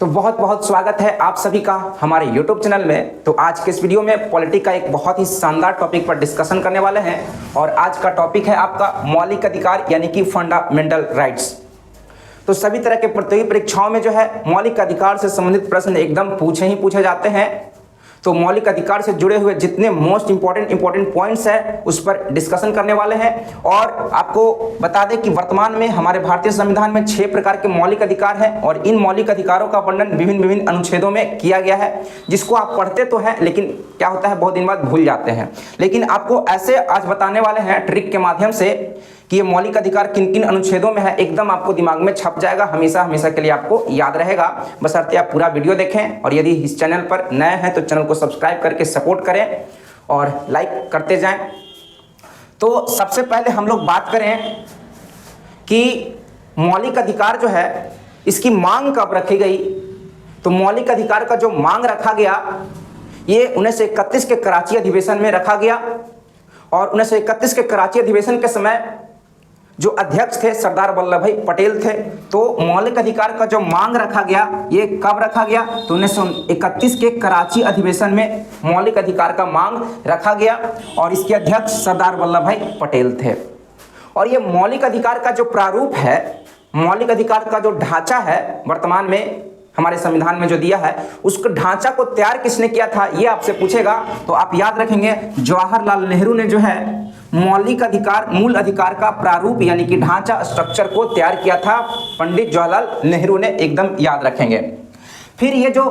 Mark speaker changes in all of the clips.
Speaker 1: तो बहुत बहुत स्वागत है आप सभी का हमारे YouTube चैनल में। तो आज के इस वीडियो में पॉलिटी का एक बहुत ही शानदार टॉपिक पर डिस्कशन करने वाले हैं और आज का टॉपिक है आपका मौलिक अधिकार यानी कि फंडामेंटल राइट्स। तो सभी तरह के प्रतियोगी परीक्षाओं में जो है मौलिक अधिकार से संबंधित प्रश्न एकदम पूछे जाते हैं। तो मौलिक अधिकार से जुड़े हुए जितने मोस्ट इंपॉर्टेंट पॉइंट्स हैं उस पर डिस्कशन करने वाले हैं। और आपको बता दें कि वर्तमान में हमारे भारतीय संविधान में 6 प्रकार के मौलिक अधिकार हैं और इन मौलिक अधिकारों का वर्णन विभिन्न अनुच्छेदों में किया गया है, जिसको आप पढ़ते तो हैं लेकिन क्या होता है बहुत दिन बाद भूल जाते हैं। लेकिन आपको ऐसे आज बताने वाले हैं ट्रिक के माध्यम से कि ये मौलिक अधिकार किन किन अनुच्छेदों में है, एकदम आपको दिमाग में छप जाएगा, हमेशा के लिए आपको याद रहेगा। बशर्ते आप पूरा वीडियो देखें और यदि इस चैनल पर नए हैं तो चैनल को सब्सक्राइब करके सपोर्ट करें और लाइक करते जाएं। तो सबसे पहले हम लोग बात करें कि मौलिक अधिकार जो है इसकी मांग कब रखी गई। तो मौलिक अधिकार का जो मांग रखा गया ये 1931 के कराची अधिवेशन में रखा गया और 1931 के कराची अधिवेशन के समय जो अध्यक्ष थे सरदार वल्लभ भाई पटेल थे। तो मौलिक अधिकार का जो मांग रखा गया ये कब रखा गया, तो 1931 के कराची अधिवेशन में मौलिक अधिकार का मांग रखा गया और इसके अध्यक्ष सरदार वल्लभ भाई पटेल थे। और ये मौलिक अधिकार का जो प्रारूप है, मौलिक अधिकार का जो ढांचा है वर्तमान में हमारे संविधान में जो दिया है, उसको ढांचा को तैयार किसने किया था ये आपसे पूछेगा। तो आप याद रखेंगे जवाहरलाल नेहरू ने जो है मौलिक अधिकार मूल अधिकार का प्रारूप यानी कि ढांचा स्ट्रक्चर को तैयार किया था, पंडित जवाहरलाल नेहरू ने, एकदम याद रखेंगे। फिर ये जो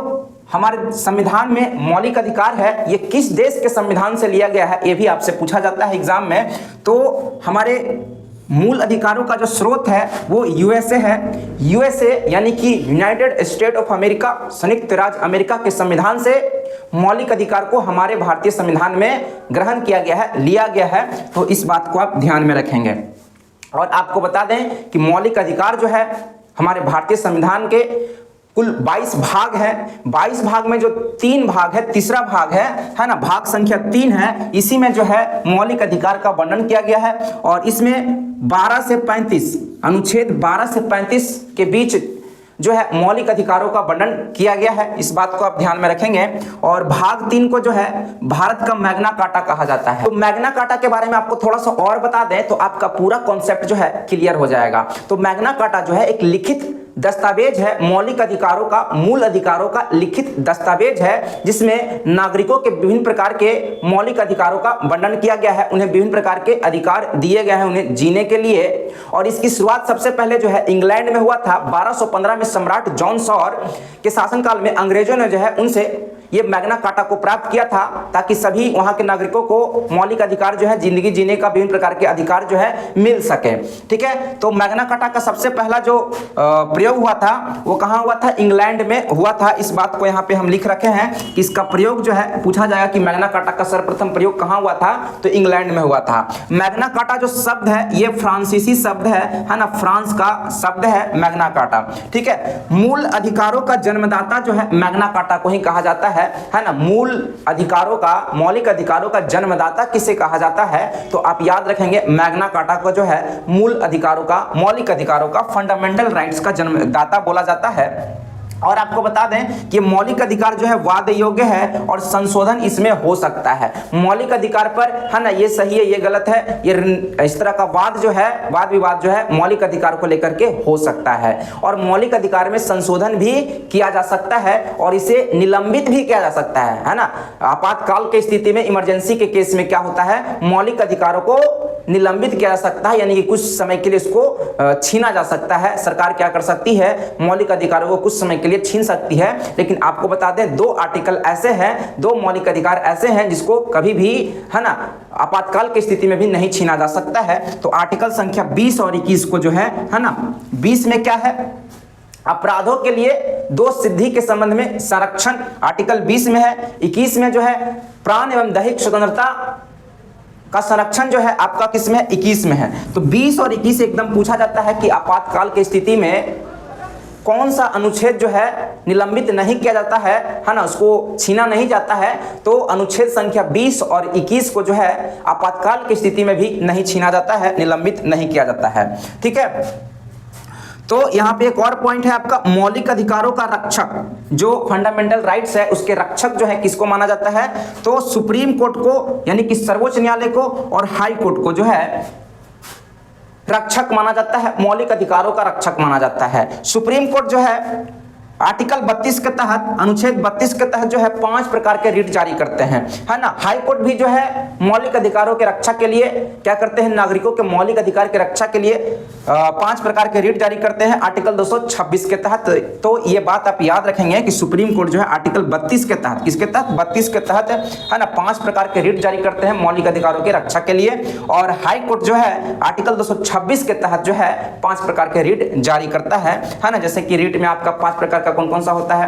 Speaker 1: हमारे संविधान में मौलिक अधिकार है ये किस देश के संविधान से लिया गया है ये भी आपसे पूछा जाता है एग्जाम में। तो हमारे मूल अधिकारों का जो स्रोत है वो यूएसए है। यूएसए यानी कि यूनाइटेड स्टेट ऑफ अमेरिका, संयुक्त राज्य अमेरिका के संविधान से मौलिक अधिकार को हमारे भारतीय संविधान में ग्रहण किया गया है, लिया गया है। तो इस बात को आप ध्यान में रखेंगे। और आपको बता दें कि मौलिक अधिकार जो है हमारे भारतीय संविधान के कुल 22 भाग हैं। 22 भाग में जो 3 भाग है, तीसरा भाग है ना, भाग संख्या 3 है, इसी में जो है मौलिक अधिकार का वर्णन किया गया है। और इसमें 12 से 35 अनुच्छेद 12 से 35 के बीच जो है मौलिक अधिकारों का वर्णन किया गया है, इस बात को आप ध्यान में रखेंगे। और भाग 3 को जो है भारत का मैग्ना कार्टा कहा जाता है। तो मैग्ना कार्टा के बारे में आपको थोड़ा सा और बता दें तो आपका पूरा कॉन्सेप्ट जो है क्लियर हो जाएगा। तो मैग्ना कार्टा जो है एक लिखित दस्तावेज है, मौलिक अधिकारों का, मूल अधिकारों का लिखित दस्तावेज है, जिसमें नागरिकों के विभिन्न प्रकार के मौलिक अधिकारों का वर्णन किया गया है, उन्हें विभिन्न प्रकार के अधिकार दिए गए हैं उन्हें जीने के लिए। और इसकी शुरुआत सबसे पहले जो है इंग्लैंड में हुआ था। 1215 में सम्राट जॉन सॉर के शासनकाल में अंग्रेजों ने जो है उनसे ये मैग्ना कार्टा को प्राप्त किया था ताकि सभी वहां के नागरिकों को मौलिक अधिकार जो है जिंदगी जीने का विभिन्न प्रकार के अधिकार जो है मिल सके। ठीक है, तो मैग्ना कार्टा का सबसे पहला जो प्रयोग हुआ था वो कहां हुआ था, इंग्लैंड में हुआ था। इस बात को यहाँ पे हम लिख रखे हैं कि इसका प्रयोग जो है पूछा जाएगा कि मैग्ना कार्टा का सर्वप्रथम प्रयोग कहां हुआ था, तो इंग्लैंड में हुआ था। मैग्ना कार्टा जो शब्द है ये फ्रांसीसी शब्द है ना, फ्रांस का शब्द है मैग्ना कार्टा। ठीक है, मूल अधिकारों का जन्मदाता जो है मैग्ना कार्टा को ही कहा जाता है ना। मूल अधिकारों का, मौलिक अधिकारों का जन्मदाता किसे कहा जाता है, तो आप याद रखेंगे मैग्ना कार्टा को जो है मूल अधिकारों का, मौलिक अधिकारों का, फंडामेंटल राइट्स का जन्मदाता बोला जाता है। और आपको बता दें कि मौलिक अधिकार जो है वाद योग्य है और संशोधन इसमें हो सकता है। मौलिक अधिकार पर है ना, ये सही है ये गलत है, ये इस तरह का वाद जो है, वाद विवाद जो है मौलिक अधिकार को लेकर के हो सकता है। और मौलिक अधिकार में संशोधन भी किया जा सकता है और इसे निलंबित भी किया जा सकता है ना। आपातकाल की स्थिति में, इमरजेंसी के केस में क्या होता है, मौलिक अधिकारों को निलंबित किया जा सकता है, यानी कि कुछ समय के लिए इसको छीना जा सकता है। सरकार क्या कर सकती है, मौलिक अधिकारों को कुछ समय के लिए छीन सकती है। लेकिन आपको बता दें 2 आर्टिकल ऐसे हैं, 2 मौलिक अधिकार ऐसे हैं जिसको कभी भी है ना आपातकाल की स्थिति में भी नहीं छीना जा सकता है। तो आर्टिकल संख्या 20 और 21 को जो है ना, 20 में क्या है, अपराधों के लिए 2 सिद्धि के संबंध में संरक्षण आर्टिकल 20 में है। 21 में जो है प्राण एवं दैहिक स्वतंत्रता का संरक्षण जो है आपका किस में, 21 में है। तो 20 और 21 एकदम पूछा जाता है कि आपातकाल की स्थिति में कौन सा अनुच्छेद जो है निलंबित नहीं किया जाता है ना, उसको छीना नहीं जाता है। तो अनुच्छेद संख्या 20 और 21 को जो है आपातकाल की स्थिति में भी नहीं छीना जाता है, निलंबित नहीं किया जाता है। ठीक है, तो यहाँ पे एक और पॉइंट है आपका, मौलिक अधिकारों का रक्षक, जो फंडामेंटल राइट्स है उसके रक्षक जो है किसको माना जाता है, तो सुप्रीम कोर्ट को यानी कि सर्वोच्च न्यायालय को और हाई कोर्ट को जो है रक्षक माना जाता है, मौलिक अधिकारों का रक्षक माना जाता है। सुप्रीम कोर्ट जो है आर्टिकल 32 के तहत, अनुच्छेद 32 के तहत जो है 5 प्रकार के रिट जारी करते हैं, है ना। हाई कोर्ट भी जो है मौलिक अधिकारों के रक्षा के लिए क्या करते हैं, नागरिकों के मौलिक अधिकार के रक्षा के लिए 5 प्रकार के रिट जारी करते हैं आर्टिकल 226 के तहत। तो ये बात आप याद रखेंगे कि सुप्रीम कोर्ट जो है आर्टिकल 32 के तहत, किसके तहत, 32 के तहत, है ना, 5 प्रकार के रिट जारी करते हैं मौलिक अधिकारों के रक्षा के लिए। और हाई कोर्ट जो है आर्टिकल 226 के तहत जो है 5 प्रकार के रिट जारी करता है ना। जैसे कि रिट में आपका 5 प्रकार कौन कौन सा होता है,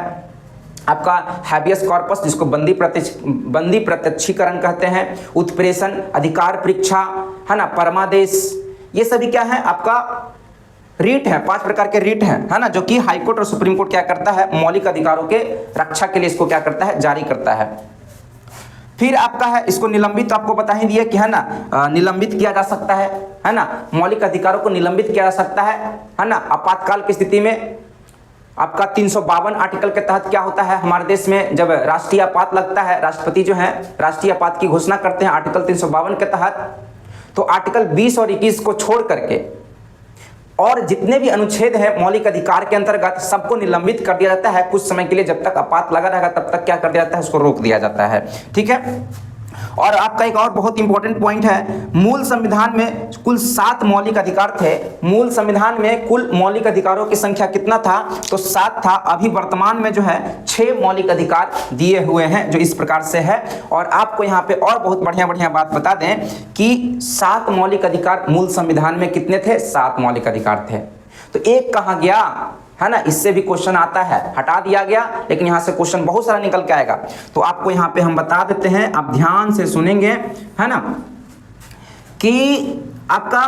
Speaker 1: आपका हैबियस कॉर्पस जिसको बंदी प्रत्यक्षीकरण कहते हैं, उत्प्रेषण, अधिकार परीक्षा, है ना, परमादेश, ये सभी क्या है आपका रीट है, 5 प्रकार के रीट हैं, है ना, जो कि हाई कोर्ट और सुप्रीम कोर्ट क्या करता है, मौलिक अधिकारों के रक्षा के लिए इसको क्या करता है, जारी करता है। फिर आपका है इसको निलंबित, तो आपको बता ही दिया कि है ना निलंबित किया जा सकता है ना, मौलिक अधिकारों को निलंबित किया जा सकता है ना। आपातकाल की स्थिति में आपका 352 आर्टिकल के तहत क्या होता है हमारे देश में, जब राष्ट्रीय आपात लगता है, राष्ट्रपति जो है राष्ट्रीय आपात की घोषणा करते हैं आर्टिकल 352 के तहत, तो आर्टिकल 20 और 21 को छोड़ करके और जितने भी अनुच्छेद हैं मौलिक अधिकार के अंतर्गत सबको निलंबित कर दिया जाता है कुछ समय के लिए, जब तक आपात लगा रहेगा तब तक क्या कर दिया जाता है, उसको रोक दिया जाता है। ठीक है। और आपका एक और बहुत इंपॉर्टेंट पॉइंट है, मूल संविधान में कुल 7 मौलिक अधिकार थे। मूल संविधान में कुल मौलिक अधिकारों की संख्या कितना था, तो 7 था। अभी वर्तमान में जो है 6 मौलिक अधिकार दिए हुए हैं, जो इस प्रकार से है। और आपको यहाँ पे और बहुत बढ़िया बढ़िया बात बता दें कि 7 मौलिक अधिकार मूल संविधान में कितने थे, 7 मौलिक अधिकार थे। तो एक कहाँ गया, है ना, इससे भी क्वेश्चन आता है, हटा दिया गया, लेकिन यहाँ से क्वेश्चन बहुत सारा निकल के आएगा। तो आपको यहाँ पे हम बता देते हैं, आप ध्यान से सुनेंगे, है ना, कि आपका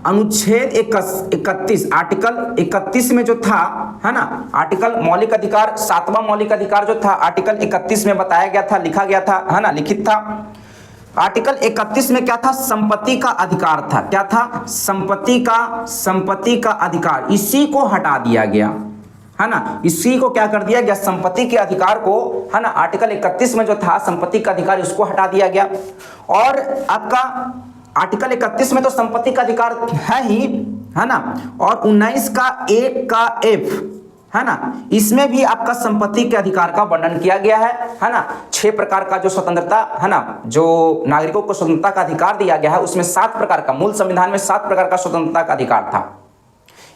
Speaker 1: अनुच्छेद 31 आर्टिकल 31 में जो था, है ना, आर्टिकल मौलिक अधिकार 7वां मौलिक अधिकार जो था आर्टिकल 31 में बताया गया था, लिखा गया था, है ना, लिखित था। आर्टिकल 31 में क्या था, संपत्ति का अधिकार था। क्या था, संपत्ति का अधिकार, इसी को हटा दिया गया, है ना, इसी को क्या कर दिया गया, संपत्ति के अधिकार को, है ना, आर्टिकल 31 में जो था संपत्ति का अधिकार, उसको हटा दिया गया। और आपका आर्टिकल 31 में तो संपत्ति का अधिकार है ही, है ना, और 19 का 1 का F, है ना, इसमें भी आपका संपत्ति के अधिकार का वर्णन किया गया है ना। 6 प्रकार का जो स्वतंत्रता, है ना, जो नागरिकों को स्वतंत्रता का अधिकार दिया गया है, उसमें 7 प्रकार का, मूल संविधान में 7 प्रकार का स्वतंत्रता का अधिकार था।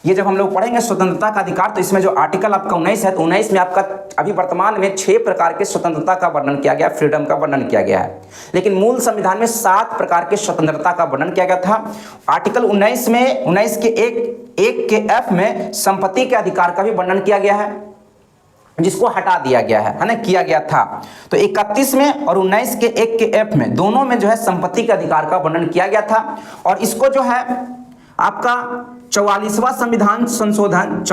Speaker 1: ये जब हम लोग पढ़ेंगे स्वतंत्रता का अधिकार, तो इसमें जो आर्टिकल आपका 19 है, तो 19 में आपका अभी वर्तमान में 6 प्रकार के स्वतंत्रता का वर्णन किया गया, फ्रीडम का वर्णन किया गया है। लेकिन मूल संविधान में 7 प्रकार के स्वतंत्रता का वर्णन किया गया था। आर्टिकल 19 में 19 के 1 के F में संपत्ति के अधिकार का भी वर्णन किया गया है, जिसको हटा दिया गया है ना, किया गया था। तो 31 में और 19 के 1 के F में, दोनों में जो है संपत्ति के अधिकार का वर्णन किया गया था। और इसको जो है आपका 44वां संविधान संशोधन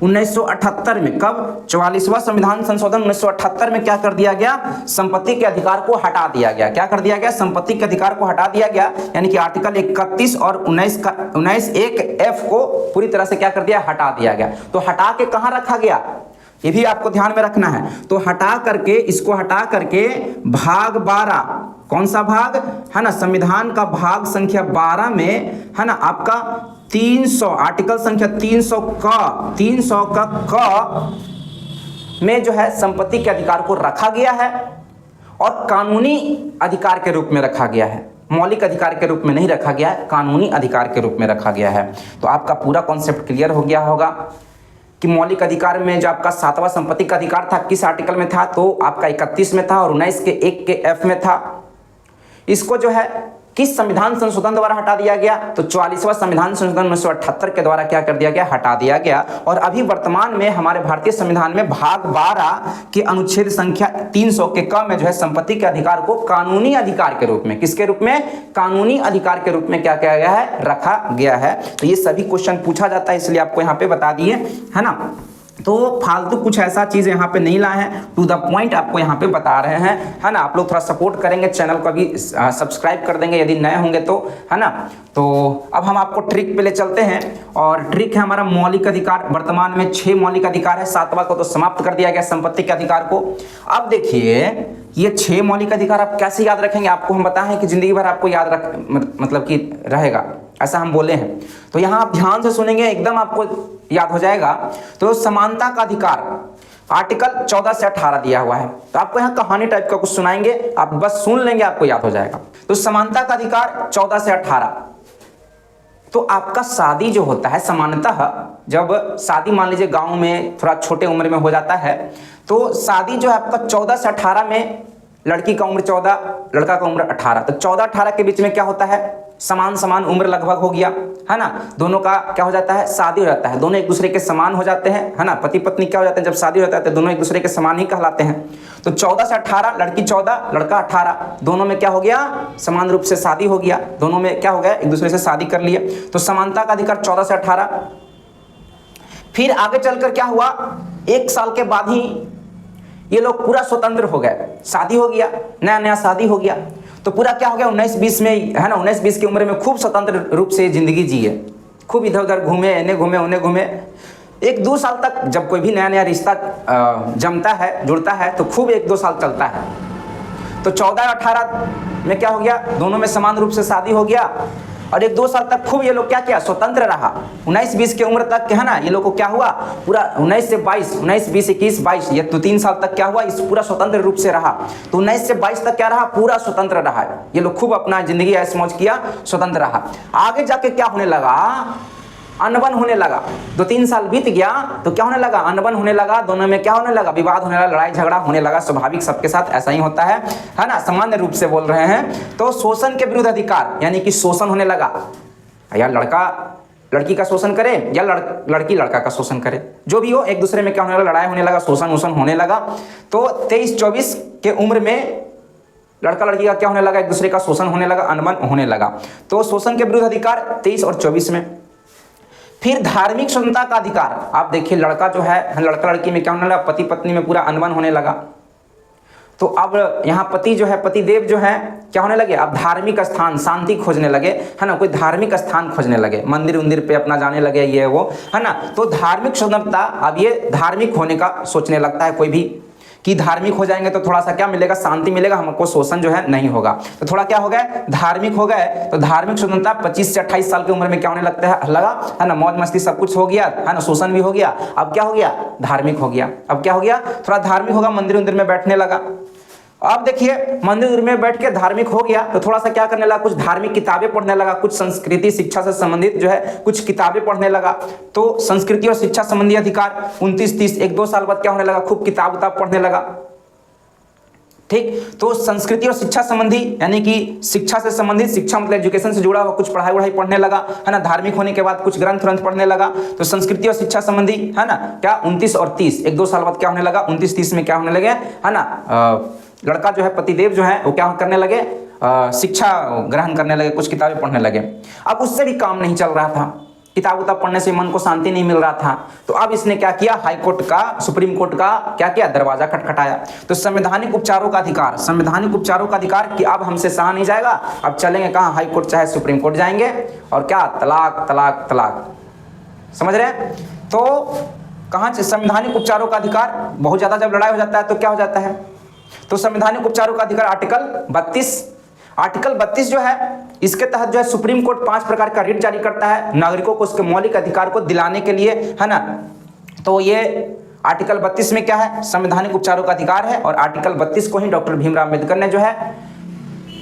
Speaker 1: 1978 में, कब, 44वां संविधान संशोधन 1978 में क्या कर दिया गया, संपत्ति के अधिकार को हटा दिया गया। क्या कर दिया गया, संपत्ति के अधिकार को हटा दिया गया, यानी कि आर्टिकल 31 और 19 1 F को पूरी तरह से क्या कर दिया, हटा दिया गया। तो हटा के कहाँ रखा गया, ये भी आपको ध्यान में रखना है। तो हटा करके, इसको हटा करके भाग 12, कौन सा भाग, है ना, संविधान का भाग संख्या 12 में, है ना, आपका 300 आर्टिकल संख्या 300 का में जो है संपत्ति के अधिकार को रखा गया है और कानूनी अधिकार के रूप में रखा गया है। मौलिक अधिकार के रूप में नहीं रखा गया है, कानूनी अधिकार के रूप में रखा गया है। तो आपका पूरा कॉन्सेप्ट क्लियर हो गया होगा कि मौलिक अधिकार में जो आपका 7वां संपत्ति का अधिकार था किस आर्टिकल में था, तो आपका 31 में था और 19 के 1 के F में था। इसको जो है किस संविधान संशोधन द्वारा हटा दिया गया, तो 44वां संविधान संशोधन 1978 के द्वारा क्या कर दिया गया, हटा दिया गया। और अभी वर्तमान में हमारे भारतीय संविधान में भाग 12 के अनुच्छेद संख्या 300 के क में जो है संपत्ति के अधिकार को कानूनी अधिकार के रूप में, किसके रूप में, कानूनी अधिकार के रूप में क्या किया गया है, रखा गया है। तो ये सभी क्वेश्चन पूछा जाता है, इसलिए आपको यहाँ पे बता दिए, है ना। तो फालतू कुछ ऐसा चीज़ यहाँ पे नहीं लाए हैं, टू द पॉइंट आपको यहाँ पे बता रहे हैं, है ना। आप लोग थोड़ा सपोर्ट करेंगे, चैनल को भी सब्सक्राइब कर देंगे यदि नए होंगे तो, है ना। तो अब हम आपको ट्रिक पे ले चलते हैं, और ट्रिक है हमारा मौलिक अधिकार। वर्तमान में 6 मौलिक अधिकार है, 7वां को तो समाप्त कर दिया गया, संपत्ति के अधिकार को। अब देखिए ये 6 मौलिक अधिकार आप कैसे याद रखेंगे, आपको हम बताएं कि जिंदगी भर आपको याद रख मतलब कि रहेगा, ऐसा हम बोले हैं। तो यहाँ आप ध्यान से सुनेंगे, एकदम आपको याद हो जाएगा। तो समानता का अधिकार आर्टिकल 14 से 18 दिया हुआ है। तो आपको यहाँ कहानी टाइप का कुछ सुनाएंगे, आप बस सुन लेंगे, आपको याद हो जाएगा। तो समानता का अधिकार 14 से 18। तो आपका शादी जो होता है सामान्यतः, जब शादी मान लीजिए गांव में थोड़ा छोटे उम्र में हो जाता है, तो शादी जो है आपका 14 से 18 में, लड़की का उम्र 14, लड़का का उम्र 18। तो 14-18 के बीच में क्या होता है, समान समान उम्र लगभग हो गया, है ना। दोनों का क्या हो जाता है, शादी हो जाता है, दोनों एक दूसरे के समान हो जाते हैं, है ना। पति पत्नी क्या हो जाते हैं, जब शादी हो जाता है तो दोनों एक दूसरे के समान ही कहलाते हैं। तो 14 से 18, लड़की 14, लड़का 18, दोनों में क्या हो गया, समान रूप से शादी हो गया, दोनों में क्या हो गया, एक दूसरे से शादी कर लिए। तो समानता का अधिकार 14 से 18। फिर आगे चलकर क्या हुआ, 1 साल के बाद ही ये लोग पूरा स्वतंत्र हो गए, शादी हो गया, नया नया शादी हो गया, तो पूरा क्या हो गया, 19-20 में, है ना, 19-20 की उम्र में खूब स्वतंत्र रूप से जिंदगी जिए, खूब इधर उधर घूमे, इन्हें घूमे उन्हें घूमे। 1-2 साल तक जब कोई भी नया नया रिश्ता जमता है, जुड़ता है, तो खूब 1-2 साल चलता है। तो 14-18 में क्या हो गया, दोनों में समान रूप से शादी हो गया, और 1-2 साल तक खूब ये लोग क्या किया, स्वतंत्र रहा। 19-20 की उम्र तक, है ना, ये लोग को क्या हुआ, पूरा 19 से 22, 19-20, 21-22, ये तो 3 साल तक क्या हुआ, इस पूरा स्वतंत्र रूप से रहा। तो 19 से 22 तक क्या रहा, पूरा स्वतंत्र रहा, ये लोग खूब अपना जिंदगी ऐश मौज किया, स्वतंत्र रहा। आगे जाके क्या होने लगा, अनबन होने लगा। 2-3 साल बीत गया तो क्या होने लगा, अनबन होने लगा, दोनों में क्या होने लगा, विवाद होने लगा, लड़ाई झगड़ा होने लगा। स्वाभाविक, सबके साथ ऐसा ही होता है ना, सामान्य रूप से बोल रहे हैं। तो शोषण के विरुद्ध अधिकार, यानी कि शोषण होने लगा, या लड़का लड़की का शोषण करे या लड़की लड़का का शोषण करे, जो भी हो, एक दूसरे में क्या होने लगा, लड़ाई होने लगा, शोषण वोषण होने लगा। तो 23-24 के उम्र में लड़का लड़की का क्या होने लगा, एक दूसरे का शोषण होने लगा, अनबन होने लगा। तो शोषण के विरुद्ध अधिकार 23 और 24 में। फिर धार्मिक स्वतंत्रता का अधिकार, आप देखिए लड़का जो है, लड़का लड़की में क्या होने लगा, पति पत्नी में पूरा अनबन होने लगा। तो अब यहाँ पति जो है, पति देव जो है, क्या होने लगे, अब धार्मिक स्थान, शांति खोजने लगे, है ना, कोई धार्मिक स्थान खोजने लगे, मंदिर उंदिर पे अपना जाने लगे, ये वो, है ना। तो धार्मिक स्वतंत्रता, अब ये धार्मिक होने का सोचने लगता है कोई भी, कि धार्मिक हो जाएंगे तो थोड़ा सा क्या मिलेगा, शांति मिलेगा, हमको शोषण जो है नहीं होगा। तो थोड़ा क्या हो गया, धार्मिक हो गए। तो धार्मिक स्वतंत्रता 25 से 28 साल की उम्र में क्या होने लगता है, लगा, है ना, मौज मस्ती सब कुछ हो गया, है ना, शोषण भी हो गया, अब क्या हो गया, धार्मिक हो गया। अब क्या हो गया, थोड़ा धार्मिक होगा, मंदिर उंदिर में बैठने लगा। अब देखिए मंदिर में बैठ के धार्मिक हो गया तो थोड़ा सा क्या करने लगा, कुछ धार्मिक किताबें पढ़ने लगा, कुछ संस्कृति शिक्षा से संबंधित जो है कुछ किताबें पढ़ने लगा। तो संस्कृति और शिक्षा संबंधी अधिकार 29-30, 1-2 साल बाद क्या होने लगा, खूब किताब उताब पढ़ने लगा। ठीक, तो संस्कृति और शिक्षा संबंधी, यानी कि शिक्षा से संबंधित, शिक्षा मतलब एजुकेशन से जुड़ा हुआ कुछ पढ़ाई वढ़ाई पढ़ने लगा, है ना। धार्मिक होने के बाद कुछ ग्रंथ व्रंथ पढ़ने लगा। तो संस्कृति और शिक्षा संबंधी, है ना, क्या 29 और 30, 1-2 साल बाद क्या होने लगा, 29-30 में क्या होने लगे, है ना, लड़का जो है, पतिदेव जो है, वो क्या करने लगे, शिक्षा ग्रहण करने लगे, कुछ किताबें पढ़ने लगे। अब उससे भी काम नहीं चल रहा था, किताब उताब पढ़ने से मन को शांति नहीं मिल रहा था। तो अब इसने क्या किया, हाई कोर्ट का, सुप्रीम कोर्ट का क्या किया, दरवाजा खटखटाया। तो संवैधानिक उपचारों का अधिकार, संवैधानिक उपचारों का अधिकार कि अब हमसे सहा नहीं जाएगा, अब चलेंगे कहाँ, हाई कोर्ट चाहे सुप्रीम कोर्ट जाएंगे, और क्या, तलाक तलाक तलाक, समझ रहे हैं। तो कहाँ से संवैधानिक उपचारों का अधिकार, बहुत ज्यादा जब लड़ाई हो जाता है तो क्या हो जाता है, तो संवैधानिक उपचारों का अधिकार आर्टिकल 32 जो है, इसके तहत जो है सुप्रीम कोर्ट 5 प्रकार का रिट जारी करता है नागरिकों को उसके मौलिक अधिकार को दिलाने के लिए, है ना। तो ये आर्टिकल 32 में क्या है, संवैधानिक उपचारों का अधिकार है, और आर्टिकल 32 को ही डॉक्टर भीमराव अंबेडकर ने जो है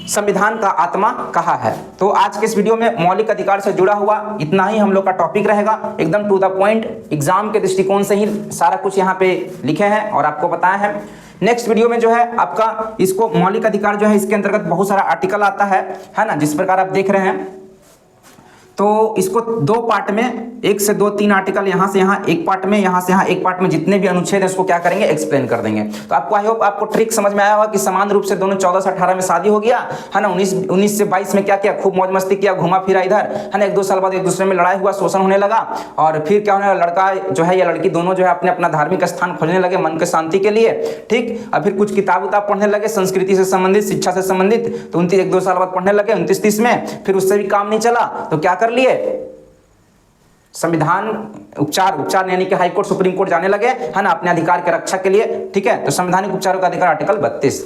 Speaker 1: संविधान का आत्मा कहा है। तो आज के इस वीडियो में मौलिक अधिकार से जुड़ा हुआ इतना ही हम लोग का टॉपिक रहेगा, एकदम टू द पॉइंट, एग्जाम के दृष्टिकोण से ही सारा कुछ यहाँ पे लिखे हैं और आपको बताया है। नेक्स्ट वीडियो में जो है आपका इसको मौलिक अधिकार जो है, इसके अंतर्गत बहुत सारा आर्टिकल आता है ना, जिस प्रकार आप देख रहे हैं। तो इसको दो पार्ट में, 1 से 2 3 आर्टिकल यहाँ से यहाँ एक पार्ट में, यहाँ से यहाँ एक पार्ट में, जितने भी अनुच्छेद है उसको क्या करेंगे, एक्सप्लेन कर देंगे। तो आपको आई होप आपको ट्रिक समझ में आया होगा कि समान रूप से दोनों 14 से 18 में शादी हो गया है ना, 19 से 22 में क्या किया, खूब मौज मस्ती किया, घुमा फिरा इधर है ना, 1-2 साल बाद एक दूसरे में लड़ाई हुआ, शोषण होने लगा, और फिर क्या होने लगा, लड़का जो है या लड़की दोनों जो है अपने अपना धार्मिक स्थान खोजने लगे मन के शांति के लिए, ठीक। और फिर कुछ किताब उताब पढ़ने लगे संस्कृति से संबंधित, शिक्षा से संबंधित, तो 1-2 साल बाद पढ़ने लगे 29-30 में, फिर उससे भी काम नहीं चला तो क्या कर लिए, संविधान उपचार यानी कि हाई कोर्ट सुप्रीम कोर्ट जाने लगे है ना, अपने अधिकार के रक्षा के लिए, ठीक है। तो संवैधानिक उपचारों का अधिकार आर्टिकल 32।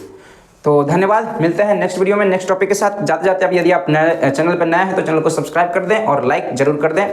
Speaker 1: तो धन्यवाद, मिलते हैं नेक्स्ट वीडियो में नेक्स्ट टॉपिक के साथ। जाते जाते अब यदि आप नए चैनल पर नए हैं तो चैनल को सब्सक्राइब कर दें और लाइक जरूर कर दें।